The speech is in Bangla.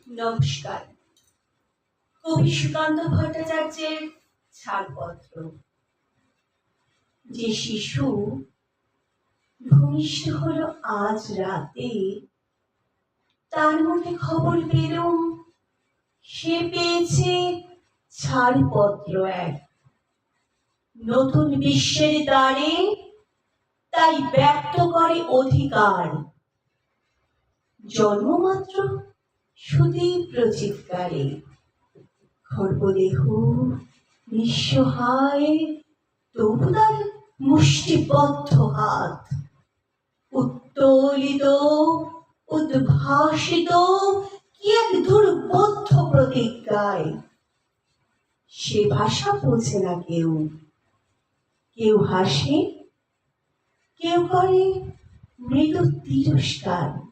নমস্কার। কবি সুকান্ত ভট্টাচার্যের ছাড়পত্র। যে শিশু ভূমিষ্ঠ হলো আজ রাতে, তার মুখে খবর পেলুম সে পেয়েছে ছাড়পত্র এক। নতুন বিশ্বের দ্বারে তাই ব্যক্ত করে অধিকার। জন্মমাত্র সুতীব্র চিৎকারে, খর্বদেহ নিঃসহায়, তবু তার মুষ্টিবদ্ধ হাত উত্তোলিত উদ্ভাসিত কি এক দুর্বোধ্য প্রতিজ্ঞায়। সে ভাষা বোঝে না কেউ, কেউ হাসে, কেউ করে মৃদু তিরস্কার।